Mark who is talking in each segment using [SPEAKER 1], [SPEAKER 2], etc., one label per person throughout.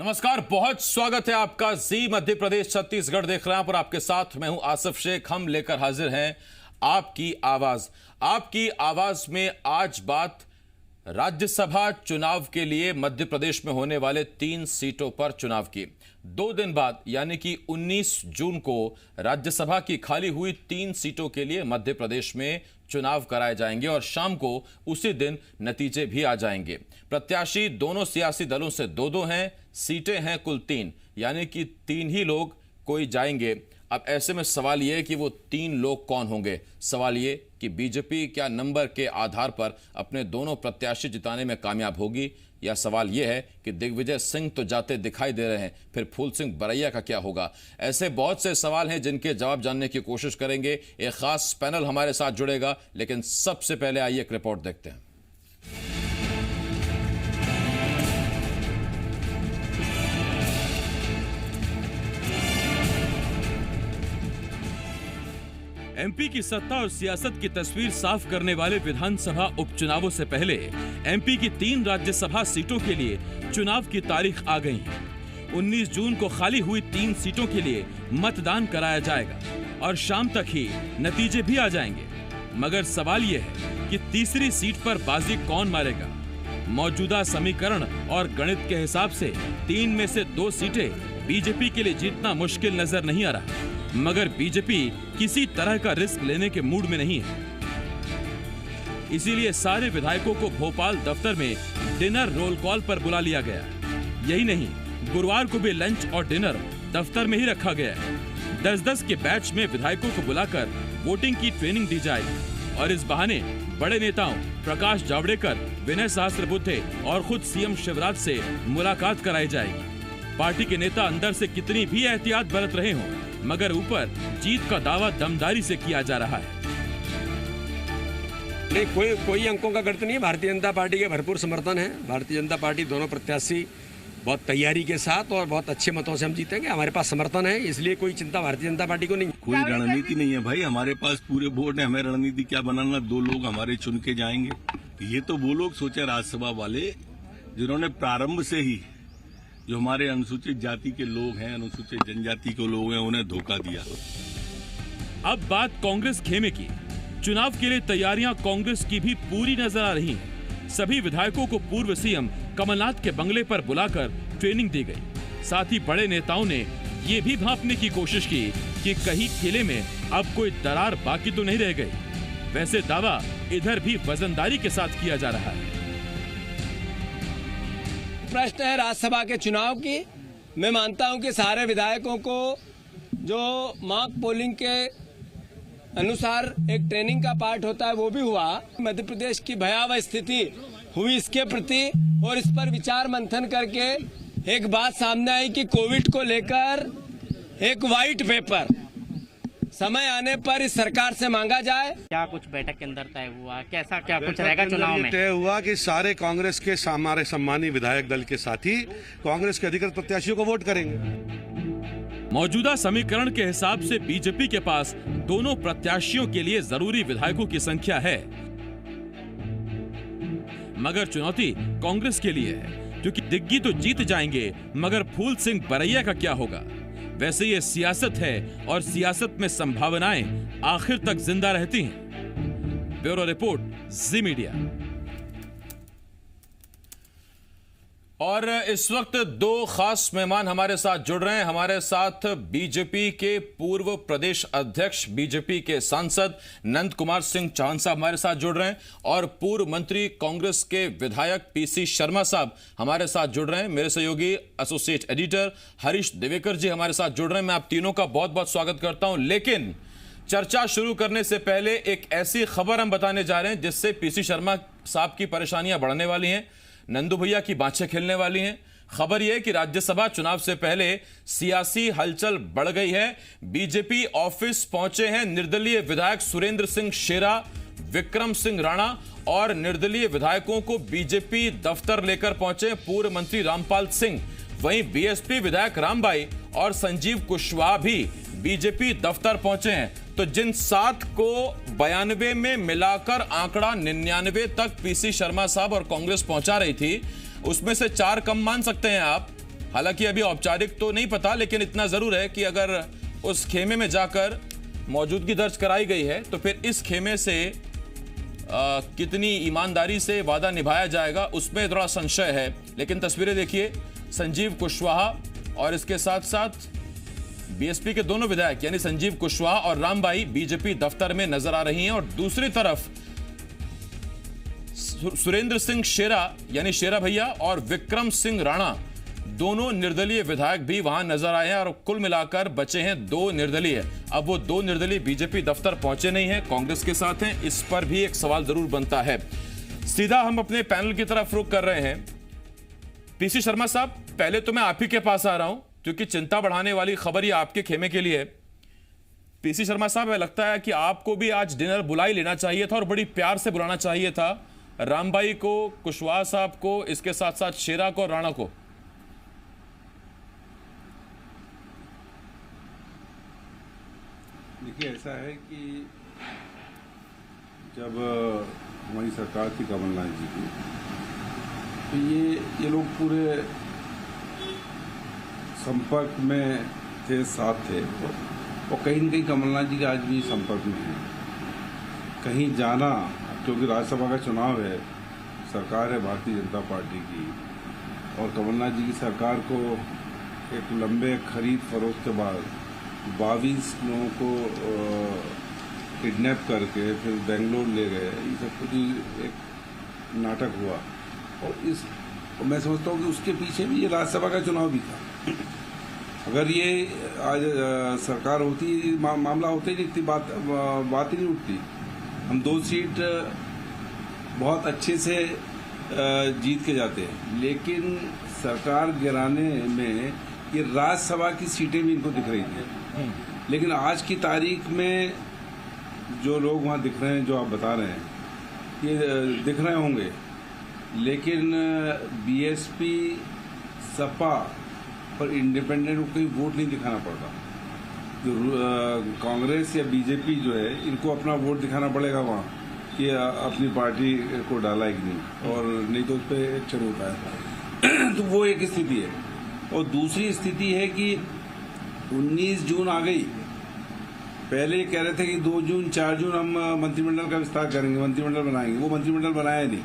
[SPEAKER 1] नमस्कार, बहुत स्वागत है आपका। जी मध्य प्रदेश छत्तीसगढ़ देख रहे हैं और आपके साथ मैं हूं आसिफ शेख। हम लेकर हाजिर हैं आपकी आवाज। आपकी आवाज में आज बात राज्यसभा चुनाव के लिए मध्य प्रदेश में होने वाले 3 सीटों पर चुनाव की। 2 दिन बाद यानी कि 19 जून को राज्यसभा की खाली हुई 3 सीटों के लिए मध्य प्रदेश में चुनाव कराए जाएंगे और शाम को उसी दिन नतीजे भी आ जाएंगे। प्रत्याशी दोनों सियासी दलों से 2-2 हैं, सीटें हैं कुल 3, यानी कि 3 ही लोग कोई जाएंगे। अब ऐसे में सवाल यह है कि वो 3 लोग कौन होंगे। सवाल ये कि बीजेपी क्या नंबर के आधार पर अपने दोनों प्रत्याशी जिताने में कामयाब होगी, या सवाल यह है कि दिग्विजय सिंह तो जाते दिखाई दे रहे हैं, फिर फूल सिंह बरैया का क्या होगा। ऐसे बहुत से सवाल हैं जिनके जवाब जानने की कोशिश करेंगे। एक खास पैनल हमारे साथ जुड़ेगा, लेकिन सबसे पहले आइए एक रिपोर्ट देखते हैं। एमपी की सत्ता और सियासत की तस्वीर साफ करने वाले विधानसभा उपचुनावों से पहले एमपी की 3 राज्यसभा सीटों के लिए चुनाव की तारीख आ गई है। 19 जून को खाली हुई 3 सीटों के लिए मतदान कराया जाएगा और शाम तक ही नतीजे भी आ जाएंगे। मगर सवाल यह है कि तीसरी सीट पर बाजी कौन मारेगा। मौजूदा समीकरण और गणित के हिसाब से 3 में से 2 सीटें बीजेपी के लिए जीतना मुश्किल नजर नहीं आ रहा, मगर बीजेपी किसी तरह का रिस्क लेने के मूड में नहीं है। इसीलिए सारे विधायकों को भोपाल दफ्तर में डिनर रोल कॉल पर बुला लिया गया। यही नहीं, गुरुवार को भी लंच और डिनर दफ्तर में ही रखा गया है। 10-10 के बैच में विधायकों को बुलाकर वोटिंग की ट्रेनिंग दी जाएगी और इस बहाने बड़े नेताओं प्रकाश जावड़ेकर, विनय सहस्त्रबुद्धे और खुद सीएम शिवराज से मुलाकात कराई जाएगी। पार्टी के नेता अंदर से कितनी भी एहतियात बरत रहे हों, मगर ऊपर जीत का दावा दमदारी से किया जा रहा है।
[SPEAKER 2] नहीं, कोई अंकों का गणित नहीं है। भारतीय जनता पार्टी के भरपूर समर्थन है। भारतीय जनता पार्टी दोनों प्रत्याशी बहुत तैयारी के साथ और बहुत अच्छे मतों से हम जीतेंगे। हमारे पास समर्थन है, इसलिए कोई चिंता भारतीय जनता पार्टी को नहीं।
[SPEAKER 3] कोई रणनीति नहीं है भाई, हमारे पास पूरे बोर्ड है। हमें रणनीति क्या बनाना, 2 लोग हमारे चुन के जाएंगे। ये तो वो लोग सोचे राज्यसभा वाले जिन्होंने प्रारंभ से ही जो हमारे अनुसूचित जाति के लोग हैं, अनुसूचित जनजाति के लोग हैं, उन्हें धोखा दिया।
[SPEAKER 1] अब बात कांग्रेस खेमे की। चुनाव के लिए तैयारियां कांग्रेस की भी पूरी नजर आ रही हैं। सभी विधायकों को पूर्व सीएम कमलनाथ के बंगले पर बुलाकर ट्रेनिंग दी गई। साथ ही बड़े नेताओं ने ये भी भांपने की कोशिश की कि कहीं किले में अब कोई दरार बाकी तो नहीं रह गई। वैसे दावा इधर भी वजनदारी के साथ किया जा रहा है।
[SPEAKER 2] प्रश्न है राज्यसभा के चुनाव की। मैं मानता हूं कि सारे विधायकों को जो मॉक पोलिंग के अनुसार एक ट्रेनिंग का पार्ट होता है वो भी हुआ। मध्य प्रदेश की भयावह स्थिति हुई इसके प्रति और इस पर विचार मंथन करके एक बात सामने आई कि कोविड को लेकर एक व्हाइट पेपर समय आने पर इस सरकार से मांगा जाए।
[SPEAKER 4] क्या कुछ बैठक के अंदर तय हुआ, कैसा क्या कुछ रहेगा चुनाव में?
[SPEAKER 5] तय हुआ कि सारे कांग्रेस के हमारे सम्मानी विधायक दल के साथी कांग्रेस के अधिकृत प्रत्याशियों को वोट करेंगे।
[SPEAKER 1] मौजूदा समीकरण के हिसाब से बीजेपी के पास दोनों प्रत्याशियों के लिए जरूरी विधायकों की संख्या है, मगर चुनौती कांग्रेस के लिए है, क्योंकि दिग्गी तो जीत जाएंगे, मगर फूल सिंह बरैया का क्या होगा। वैसे ये सियासत है और सियासत में संभावनाएं आखिर तक जिंदा रहती हैं। ब्यूरो रिपोर्ट, जी मीडिया। और इस वक्त 2 खास मेहमान हमारे साथ जुड़ रहे हैं। हमारे साथ बीजेपी के पूर्व प्रदेश अध्यक्ष, बीजेपी के सांसद नंद कुमार सिंह चौहान साहब हमारे साथ जुड़ रहे हैं और पूर्व मंत्री कांग्रेस के विधायक पीसी शर्मा साहब हमारे साथ जुड़ रहे हैं। मेरे सहयोगी एसोसिएट एडिटर हरीश देवेकर जी हमारे साथ जुड़ रहे हैं। मैं आप तीनों का बहुत बहुत स्वागत करता हूं। लेकिन चर्चा शुरू करने से पहले एक ऐसी खबर हम बताने जा रहे हैं जिससे पीसी शर्मा साहब की परेशानियां बढ़ने वाली हैं, नंदू भैया की बाँछें खेलने वाली हैं। खबर यह कि राज्यसभा चुनाव से पहले सियासी हलचल बढ़ गई है। बीजेपी ऑफिस पहुंचे हैं निर्दलीय विधायक सुरेंद्र सिंह शेरा, विक्रम सिंह राणा और निर्दलीय विधायकों को बीजेपी दफ्तर लेकर पहुंचे पूर्व मंत्री रामपाल सिंह। वहीं बीएसपी विधायक रामबाई और संजीव कुशवाहा भी बीजेपी दफ्तर पहुंचे हैं। तो जिन 7 को 92 में मिलाकर आंकड़ा 99 तक पीसी शर्मा साहब और कांग्रेस पहुंचा रही थी, उसमें से 4 कम मान सकते हैं आप। हालांकि अभी औपचारिक तो नहीं पता, लेकिन इतना जरूर है कि अगर उस खेमे में जाकर मौजूदगी दर्ज कराई गई है तो फिर इस खेमे से कितनी ईमानदारी से वादा निभाया जाएगा उसमें थोड़ा संशय है। लेकिन तस्वीरें देखिए, संजीव कुशवाहा और इसके साथ साथ बीएसपी के दोनों विधायक यानी संजीव कुशवाहा और रामबाई बीजेपी दफ्तर में नजर आ रही हैं, और दूसरी तरफ सुरेंद्र सिंह शेरा यानी शेरा भैया और विक्रम सिंह राणा दोनों निर्दलीय विधायक भी वहां नजर आए हैं, और कुल मिलाकर बचे हैं 2 निर्दलीय। अब वो 2 निर्दलीय बीजेपी दफ्तर पहुंचे नहीं हैं, कांग्रेस के साथ हैं, इस पर भी एक सवाल जरूर बनता है। सीधा हम अपने पैनल की तरफ रुख कर रहे हैं। पीसी शर्मा साहब, पहले तो मैं आप ही के पास आ रहा हूं क्योंकि चिंता बढ़ाने वाली खबर ये आपके खेमे के लिए है। पीसी शर्मा साहब, लगता है कि आपको भी आज डिनर बुला ही लेना चाहिए था और बड़ी प्यार से बुलाना चाहिए था रामबाई को, कुशवाहा साहब को, इसके साथ साथ शेरा को और राणा को।
[SPEAKER 6] देखिए, ऐसा है कि जब हमारी सरकार थी कमलनाथ जी की, तो ये लोग पूरे संपर्क में थे, साथ थे, और कहीं न कहीं कमलनाथ जी के आज भी संपर्क में हैं। कहीं जाना, क्योंकि राज्यसभा का चुनाव है, सरकार है भारतीय जनता पार्टी की, और कमलनाथ जी की सरकार को एक लंबे खरीद फरोख्त के बाद 22 लोगों को किडनैप करके फिर बेंगलोर ले गए, ये सब कुछ एक नाटक हुआ। और मैं समझता हूँ कि उसके पीछे भी ये राज्यसभा का चुनाव भी था। अगर ये आज सरकार होती, मामला होता ही नहीं, इतनी बात ही नहीं उठती। हम 2 सीट बहुत अच्छे से जीत के जाते हैं, लेकिन सरकार गिराने में ये राज्यसभा की सीटें भी इनको दिख रही थी। लेकिन आज की तारीख में जो लोग वहाँ दिख रहे हैं, जो आप बता रहे हैं, ये दिख रहे होंगे, लेकिन बीएसपी सपा पर इंडिपेंडेंट को कोई वोट नहीं दिखाना पड़ता। जो कांग्रेस या बीजेपी जो है, इनको अपना वोट दिखाना पड़ेगा वहाँ कि अपनी पार्टी को डाला है कि नहीं, और नहीं तो उस पर एक्शन होता है। तो वो एक स्थिति है। और दूसरी स्थिति है कि 19 जून आ गई। पहले कह रहे थे कि 2 जून 4 जून हम मंत्रिमंडल का विस्तार करेंगे, मंत्रिमंडल बनाएंगे। वो मंत्रिमंडल बनाया नहीं।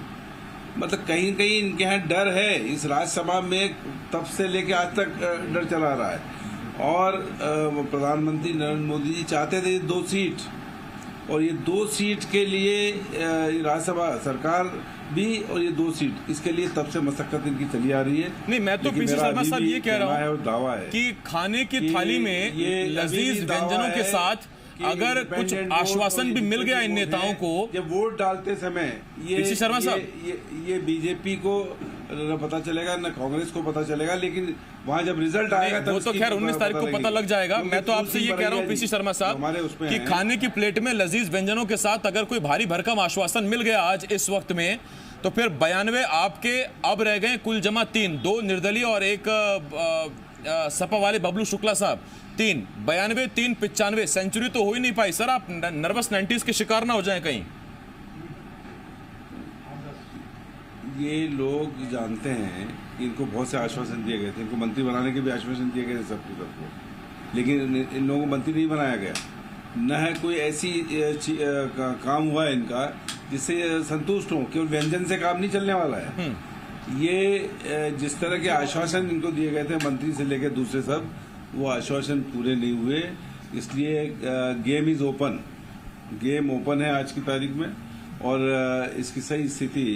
[SPEAKER 6] मतलब कहीं कहीं इनके यहाँ डर है। इस राज्यसभा में तब से लेके आज तक डर चला रहा है। और प्रधानमंत्री नरेंद्र मोदी जी चाहते थे 2 सीट, और ये 2 सीट के लिए राज्यसभा सरकार भी, और ये 2 सीट, इसके लिए तब से मशक्कत इनकी चली आ रही है।
[SPEAKER 1] नहीं, मैं तो पीसी शर्मा साहब ये कह रहा हूँ
[SPEAKER 6] दावा है
[SPEAKER 1] कि खाने की थाली में लजीज व्यंजनों के साथ अगर कुछ आश्वासन भी मिल गया इन नेताओं को,
[SPEAKER 6] जब वोट डालते समय
[SPEAKER 1] पीसी शर्मा साहब,
[SPEAKER 6] ये बीजेपी को न पता चलेगा न कांग्रेस को पता चलेगा, लेकिन वहाँ जब रिजल्ट आएगा तब
[SPEAKER 1] वो तो खैर 19 तारीख को पता लग जाएगा। मैं तो आपसे ये कह रहा हूँ पीसी शर्मा साहब कि खाने की प्लेट में लजीज व्यंजनों के साथ अगर कोई भारी भरकम आश्वासन मिल गया आज इस वक्त में, तो फिर 92 आपके अब रह गए कुल जमा 3, 2 निर्दलीय और एक सपा वाले बबलू शुक्ला साहब, 3, 92, 3, 95, सेंचुरी तो हो ही नहीं पाई। सर, आप नर्वस 90s के शिकार ना हो जाएं कहीं।
[SPEAKER 6] ये लोग जानते हैं कि इनको बहुत से आश्वासन दिए गए थे, इनको मंत्री बनाने के भी आश्वासन दिए गए थे सबको, लेकिन इन लोगों को मंत्री नहीं बनाया गया। न है कोई ऐसी काम हुआ है इनका जिससे संतुष्ट हो। केवल व्यंजन से काम नहीं चलने वाला है। ये जिस तरह के आश्वासन इनको दिए गए थे मंत्री से लेकर दूसरे सब, वो आश्वासन पूरे नहीं हुए। इसलिए game is open, game open है आज की तारीख में। और इसकी सही स्थिति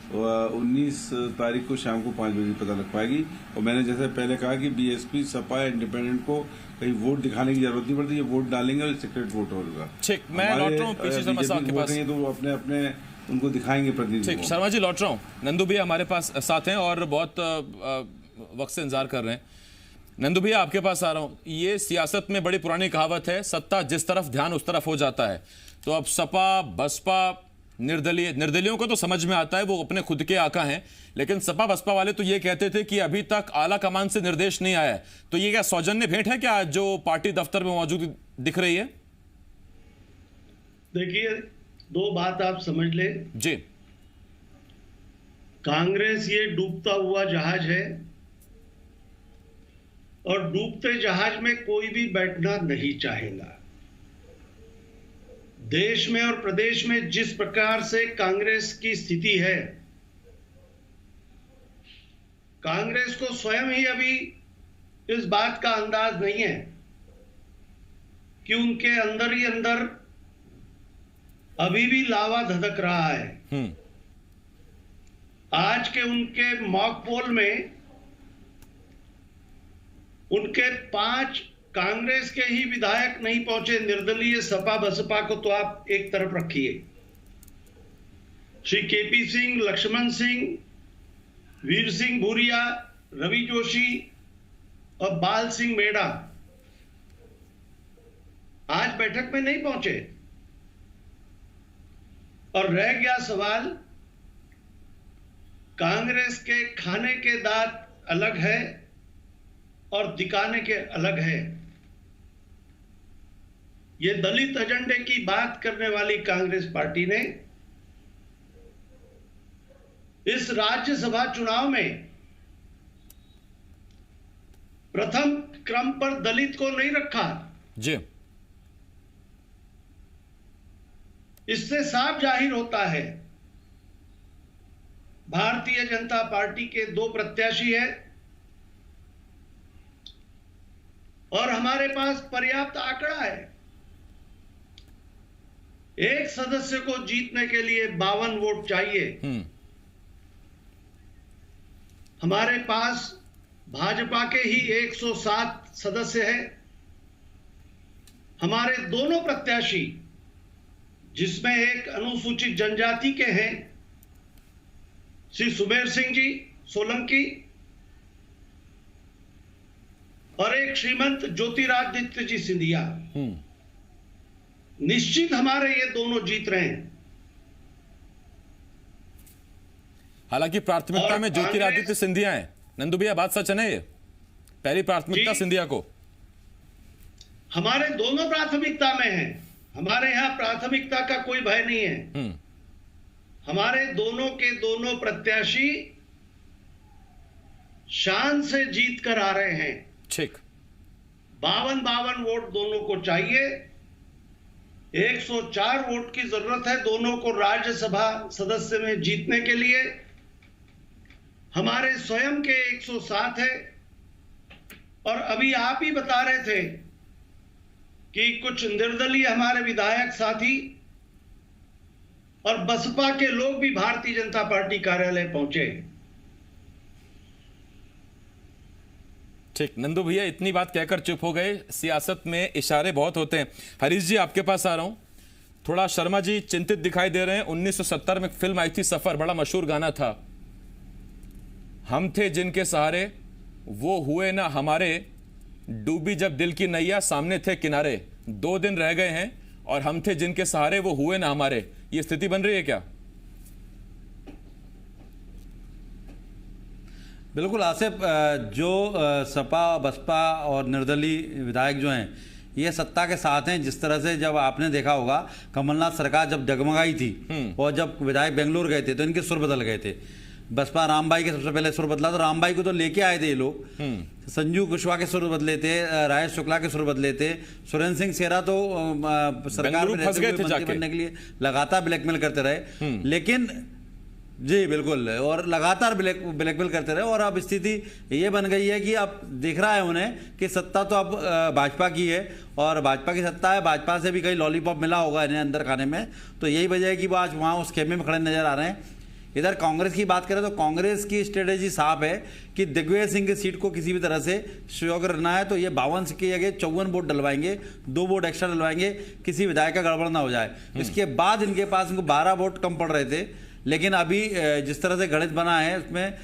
[SPEAKER 6] 19 तारीख को शाम को 5 बजे पता लग पाएगी। और मैंने जैसे पहले कहा कि बीएसपी सपा इंडिपेंडेंट को कहीं वोट दिखाने की जरूरत नहीं पड़ती, ये वोट डालेंगे और सीक्रेट वोट होगा।
[SPEAKER 1] ठीक, मैं लौट रहा हूँ पीसी शर्मा साहब के पास,
[SPEAKER 6] तो वो अपने अपने उनको दिखाएंगे प्रतिनिधि।
[SPEAKER 1] ठीक, शर्मा जी लौट रहा हूँ। नंदू भैया हमारे पास साथ हैं और बहुत वक्त से इंतजार कर रहे हैं। नंदू भैया आपके पास आ रहा हूँ। ये सियासत में बड़ी पुरानी कहावत है, सत्ता जिस तरफ ध्यान उस तरफ हो जाता है। तो अब सपा बसपा निर्दलियों को तो समझ में आता है, वो अपने खुद के आका हैं, लेकिन सपा बसपा वाले तो ये कहते थे कि अभी तक आला कमान से निर्देश नहीं आया है। तो ये क्या सौजन्य भेंट है क्या जो पार्टी दफ्तर में मौजूद दिख रही है?
[SPEAKER 7] देखिए, 2 बात आप समझ ले
[SPEAKER 1] जी।
[SPEAKER 7] कांग्रेस ये डूबता हुआ जहाज है और डूबते जहाज में कोई भी बैठना नहीं चाहेगा। देश में और प्रदेश में जिस प्रकार से कांग्रेस की स्थिति है, कांग्रेस को स्वयं ही अभी इस बात का अंदाज नहीं है कि उनके अंदर ही अंदर अभी भी लावा धधक रहा है। आज के उनके मॉक पोल में उनके 5 कांग्रेस के ही विधायक नहीं पहुंचे। निर्दलीय सपा बसपा को तो आप एक तरफ रखिए, श्री केपी सिंह, लक्ष्मण सिंह, वीर सिंह भूरिया, रवि जोशी और बाल सिंह मेड़ा आज बैठक में नहीं पहुंचे। और रह गया सवाल, कांग्रेस के खाने के दांत अलग है और दिखाने के अलग है। ये दलित एजेंडे की बात करने वाली कांग्रेस पार्टी ने इस राज्यसभा चुनाव में प्रथम क्रम पर दलित को नहीं रखा।
[SPEAKER 1] जी,
[SPEAKER 7] इससे साफ जाहिर होता है भारतीय जनता पार्टी के 2 प्रत्याशी हैं और हमारे पास पर्याप्त आंकड़ा है। एक सदस्य को जीतने के लिए 52 वोट चाहिए। हमारे पास भाजपा के ही 107 सदस्य हैं। हमारे दोनों प्रत्याशी, जिसमें एक अनुसूचित जनजाति के हैं श्री सुमेर सिंह जी सोलंकी और एक श्रीमंत ज्योतिरादित्य जी सिंधिया, निश्चित हमारे ये दोनों जीत रहे हैं।
[SPEAKER 1] हालांकि प्राथमिकता में ज्योतिरादित्य सिंधिया है। नंदू भैया, बात सच है ना? ये पहली प्राथमिकता सिंधिया को?
[SPEAKER 7] हमारे दोनों प्राथमिकता में है। हमारे यहां प्राथमिकता का कोई भय नहीं है। हमारे दोनों के दोनों प्रत्याशी शान से जीत कर आ रहे हैं।
[SPEAKER 1] ठीक,
[SPEAKER 7] 52 वोट दोनों को चाहिए। 104 वोट की जरूरत है दोनों को राज्यसभा सदस्य में जीतने के लिए। हमारे स्वयं के 107 है। और अभी आप ही बता रहे थे कि कुछ निर्दलीय हमारे विधायक साथी और बसपा के लोग भी भारतीय जनता पार्टी कार्यालय पहुंचे।
[SPEAKER 1] ठीक। नंदू भैया इतनी बात कहकर चुप हो गए। सियासत में इशारे बहुत होते हैं। हरीश जी, आपके पास आ रहा हूं। थोड़ा शर्मा जी चिंतित दिखाई दे रहे हैं। 1970 में फिल्म आई थी सफर, बड़ा मशहूर गाना था। हम थे जिनके सहारे, वो हुए ना हमारे, डूबी जब दिल की नैया, सामने थे किनारे। 2 दिन रह गए हैं और हम थे जिनके सहारे, वो हुए ना हमारे। ये स्थिति बन रही है क्या?
[SPEAKER 8] बिल्कुल आसिफ, जो सपा बसपा और निर्दलीय विधायक जो हैं ये सत्ता के साथ हैं। जिस तरह से जब आपने देखा होगा कमलनाथ सरकार जब डगमगाई थी और जब विधायक बेंगलुरु गए थे तो इनके सुर बदल गए थे। बसपा रामबाई के सबसे पहले सुर बदला, तो रामबाई को तो लेके आए थे ये लोग। संजू कुशवाहा के सुर बदले थे, राजेश शुक्ला के सुर बदले थे। सुरेंद्र सिंह सेरा तो सरकार में रहते हुए मंत्री बनने के लिए लगातार ब्लैकमेल करते रहे। लेकिन जी बिल्कुल, और लगातार ब्लैकमेल करते रहे। और अब स्थिति ये बन गई है कि अब दिख रहा है उन्हें कि सत्ता तो अब भाजपा की है और भाजपा की सत्ता है। भाजपा से भी कहीं लॉलीपॉप मिला होगा इन्हें अंदर खाने में, तो यही वजह है कि वो आज वहाँ उस खेमे में खड़े नजर आ रहे हैं। इधर कांग्रेस की बात करें तो कांग्रेस की स्ट्रेटेजी साफ है कि दिग्विजय सिंह की सीट को किसी भी तरह से सुयोग्य रहना है। तो ये 52 की जगह 54 वोट डलवाएंगे, 2 वोट एक्स्ट्रा डलवाएंगे, किसी विधायक का गड़बड़ ना हो जाए। इसके बाद इनके पास इनको 12 वोट कम पड़ रहे थे। लेकिन अभी जिस तरह से गणित बना है उसमें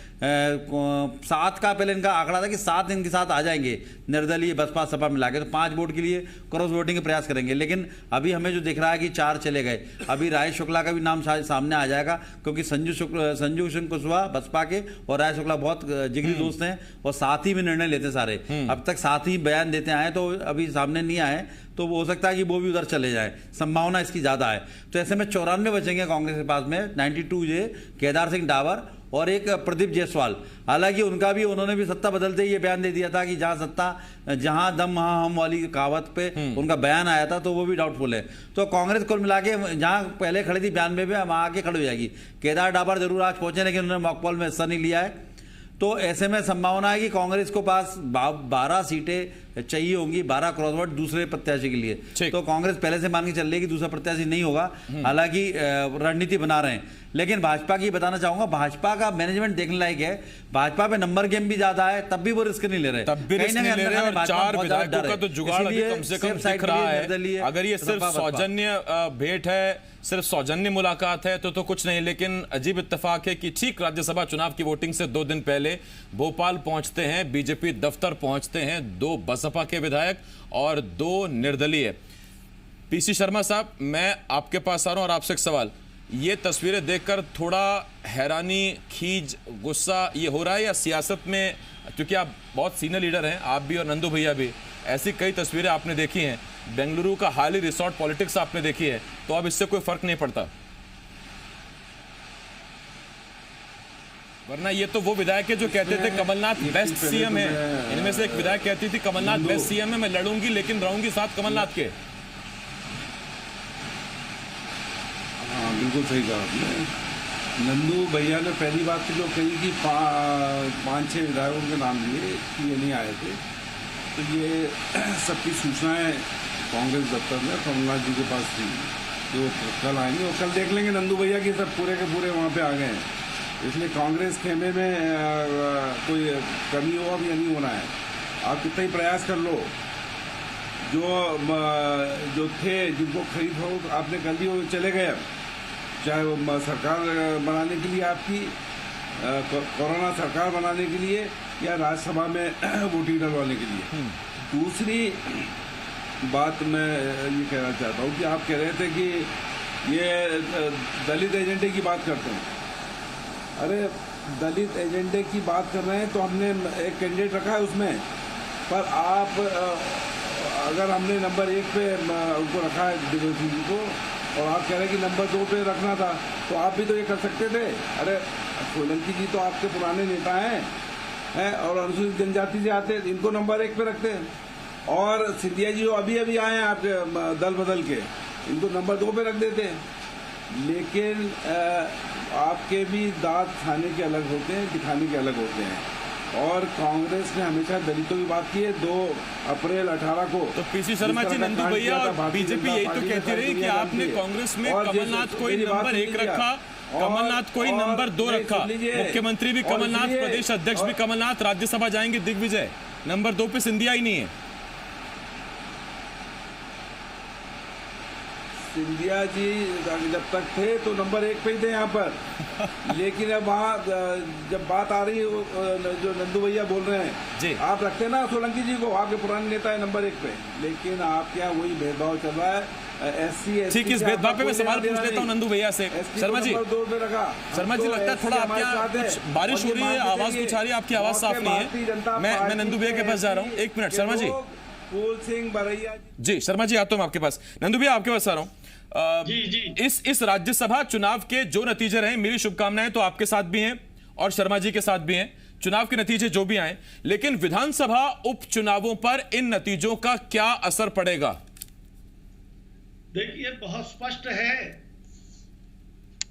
[SPEAKER 8] 7 का पहले इनका आंकड़ा था कि 7 इनके साथ आ जाएंगे निर्दलीय बसपा सपा मिला के, तो 5 वोट के लिए क्रॉस वोटिंग का प्रयास करेंगे। लेकिन अभी हमें जो दिख रहा है कि 4 चले गए। अभी राजेश शुक्ला का भी नाम सामने आ जाएगा क्योंकि संजू सिंह कुशवाहा बसपा के और राजेश शुक्ला बहुत जिगरी दोस्त हैं और साथ ही में निर्णय लेते सारे। अब तक साथ ही बयान देते आए, तो अभी सामने नहीं आए, तो हो सकता है कि वो भी उधर चले जाए, संभावना इसकी ज़्यादा है। तो ऐसे में 94 बचेंगे कांग्रेस के पास में, 92 जे केदार सिंह डावर और एक प्रदीप जायसवाल। हालांकि उन्होंने भी सत्ता बदलते ही ये बयान दे दिया था कि जहां दम वहां हम वाली कहावत पे उनका बयान आया था, तो वो भी डाउटफुल है। तो कांग्रेस कुल मिला के जहां पहले खड़ी थी 92 में, वहां आके खड़ी हो जाएगी। केदार डाबर जरूर आज पहुंचे, लेकिन उन्होंने मॉक पोल में हिस्सा नहीं लिया है। तो ऐसे में संभावना है कि कांग्रेस को पास 12 सीटें चाहिए होंगी, 12 क्रॉस वोट दूसरे प्रत्याशी के लिए। तो कांग्रेस पहले से मान के चल रही है कि दूसरा प्रत्याशी नहीं होगा, हालांकि रणनीति बना रहे हैं। लेकिन भाजपा की बताना चाहूंगा, भाजपा का मैनेजमेंट देखने लायक है। भाजपा पे नंबर गेम भी ज्यादा है, तब भी वो रिस्क नहीं ले रहे,
[SPEAKER 1] और 4 विधायकों का तो जुगाड़ अभी कम से कम दिख रहा है। अगर ये सिर्फ सौजन्य भेंट है, सिर्फ सौजन्य मुलाकात है तो कुछ नहीं। लेकिन अजीब इत्तेफाक है कि ठीक राज्यसभा चुनाव की वोटिंग से 2 दिन पहले भोपाल पहुंचते हैं, बीजेपी दफ्तर पहुंचते हैं 2 बसपा के विधायक और 2 निर्दलीय। पीसी शर्मा साहब, मैं आपके पास आ रहा हूं और आपसे एक सवाल। ये तस्वीरें देखकर थोड़ा हैरानी, खीज, गुस्सा ये हो रहा है, या सियासत में, क्योंकि आप बहुत सीनियर लीडर हैं, आप भी और नंदू भैया भी, ऐसी कई तस्वीरें आपने देखी हैं, बेंगलुरु का हाल ही रिसोर्ट पॉलिटिक्स आपने देखी है, तो अब इससे कोई फर्क नहीं पड़ता? वरना ये तो वो विधायक है जो कहते थे कमलनाथ बेस्ट सीएम है। इनमें से एक विधायक कहती थी कमलनाथ बेस्ट सीएम है, मैं लड़ूंगी लेकिन रहूंगी साथ कमलनाथ के।
[SPEAKER 6] हाँ, बिल्कुल सही कहा आपने। नंदू भैया ने पहली बात तो जो कही कि 5-6 विधायकों के नाम लिए कि ये नहीं आए थे, तो ये सबकी सूचनाएं कांग्रेस दफ्तर में कमलनाथ जी के पास थी, जो कल आएंगे और कल देख लेंगे नंदू भैया की सब पूरे के पूरे वहाँ पे आ गए हैं। इसलिए कांग्रेस खेमे में कोई कमी हो अब या नहीं होना है। आप कितना ही प्रयास कर लो, जो थे जिनको खरीद हो आपने कर दी, वो चले गए। चाहे वो सरकार बनाने के लिए आपकी कोरोना सरकार बनाने के लिए या राज्यसभा में वोटिंग डलवाने के लिए। दूसरी बात मैं ये कहना चाहता हूँ कि आप कह रहे थे कि ये दलित एजेंडे की बात करते हैं। अरे दलित एजेंडे की बात कर रहे हैं तो हमने एक कैंडिडेट रखा है उसमें, पर आप अगर हमने नंबर 1 पे उनको रखा है दिग्विजय सिंह जी को, और आप कह रहे हैं कि नंबर 2 पे रखना था, तो आप भी तो ये कर सकते थे। अरे सोलंकी जी तो आपके पुराने नेता हैं और अनुसूचित जनजाति से आते, इनको नंबर 1 पे रखते हैं। और सिंधिया जी जो अभी आए हैं आपके दल बदल के, इनको नंबर 2 पे रख देते हैं। लेकिन आपके भी दांत खाने के अलग होते हैं, दिखाने के अलग होते हैं। और कांग्रेस ने हमेशा दलितों की बात की है। 2 अप्रैल 18 को
[SPEAKER 1] तो पीसी शर्मा जी, नंदू भैया और बीजेपी यही तो कहती रही कि आपने कांग्रेस में कमलनाथ को ही नंबर 1 रखा, कमलनाथ को ही नंबर 2 रखा, मुख्यमंत्री भी कमलनाथ, प्रदेश अध्यक्ष भी कमलनाथ, राज्यसभा जाएंगे दिग्विजय, नंबर 2 पे सिंधिया ही नहीं है।
[SPEAKER 6] सिंधिया जी जब तक थे तो नंबर 1 पे ही थे यहाँ पर। लेकिन अब वहाँ जब बात आ रही है, जो नंदू भैया बोल रहे हैं, आप रखते ना सोलंकी जी को, आपके पुराने नेता है नंबर 1 पे, लेकिन आपके यहाँ वही भेदभाव चल रहा है। SC
[SPEAKER 1] ठीक, इस भेदभाव पे मैं सवाल पूछ लेता हूँ नंदू भैया से। शर्मा जी, शर्मा जी, लगता है थोड़ा आपके यहाँ कुछ बारिश हो रही है, आवाज कुछ आ रही है, आपकी आवाज साफ नहीं है। मैं नंदू भैया के पास जा रहा हूँ, 1 मिनट। शर्मा जी,
[SPEAKER 6] फूल सिंह बरैया
[SPEAKER 1] जी, शर्मा जी आता हूँ आपके पास। नंदू भैया आपके पास आ रहा हूँ। इस राज्यसभा चुनाव के जो नतीजे रहे, मेरी शुभकामनाएं तो आपके साथ भी हैं और शर्मा जी के साथ भी हैं, चुनाव के नतीजे जो भी आए, लेकिन विधानसभा उपचुनावों पर इन नतीजों का क्या असर पड़ेगा?
[SPEAKER 7] देखिए, बहुत स्पष्ट है।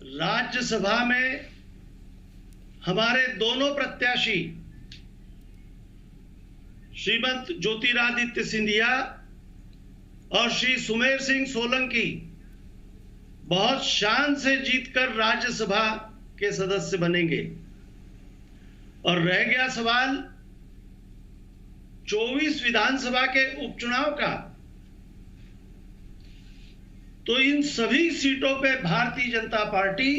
[SPEAKER 7] राज्यसभा में हमारे दोनों प्रत्याशी श्रीमंत ज्योतिरादित्य सिंधिया और श्री सुमेर सिंह सोलंकी बहुत शान से जीतकर राज्यसभा के सदस्य बनेंगे। और रह गया सवाल 24 विधानसभा के उपचुनाव का, तो इन सभी सीटों पे भारतीय जनता पार्टी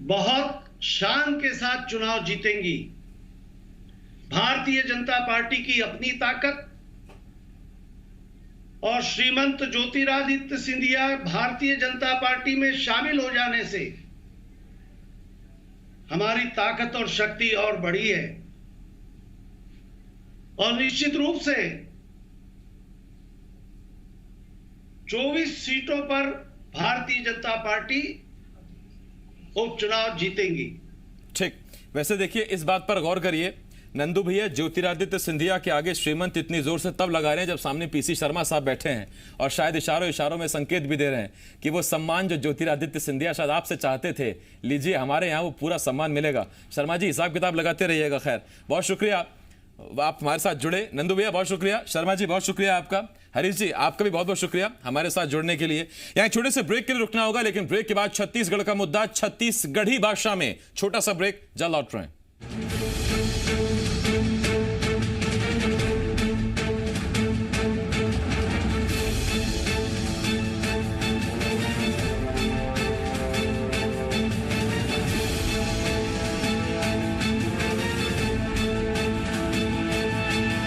[SPEAKER 7] बहुत शान के साथ चुनाव जीतेंगी। भारतीय जनता पार्टी की अपनी ताकत और श्रीमंत ज्योतिरादित्य सिंधिया भारतीय जनता पार्टी में शामिल हो जाने से हमारी ताकत और शक्ति और बढ़ी है। और निश्चित रूप से 24 सीटों पर भारतीय जनता पार्टी उपचुनाव जीतेंगी।
[SPEAKER 1] ठीक, वैसे देखिए इस बात पर गौर करिए, नंदू भैया ज्योतिरादित्य सिंधिया के आगे श्रीमंत इतनी जोर से तब लगा रहे हैं जब सामने पीसी शर्मा साहब बैठे हैं और शायद इशारों इशारों में संकेत भी दे रहे हैं कि वो सम्मान जो ज्योतिरादित्य सिंधिया शायद आपसे चाहते थे, लीजिए हमारे यहाँ वो पूरा सम्मान मिलेगा। शर्मा जी हिसाब किताब लगाते रहिएगा। खैर, बहुत शुक्रिया आप हमारे साथ जुड़े। नंदू भैया बहुत शुक्रिया, शर्मा जी बहुत शुक्रिया आपका, हरीश जी आपका भी बहुत बहुत शुक्रिया हमारे साथ जुड़ने के लिए। यहाँ छोटे से ब्रेक के लिए रुकना होगा, लेकिन ब्रेक के बाद छत्तीसगढ़ का मुद्दा, छत्तीसगढ़ी भाषा में छोटा सा ब्रेक, जल्द लौट रहे हैं।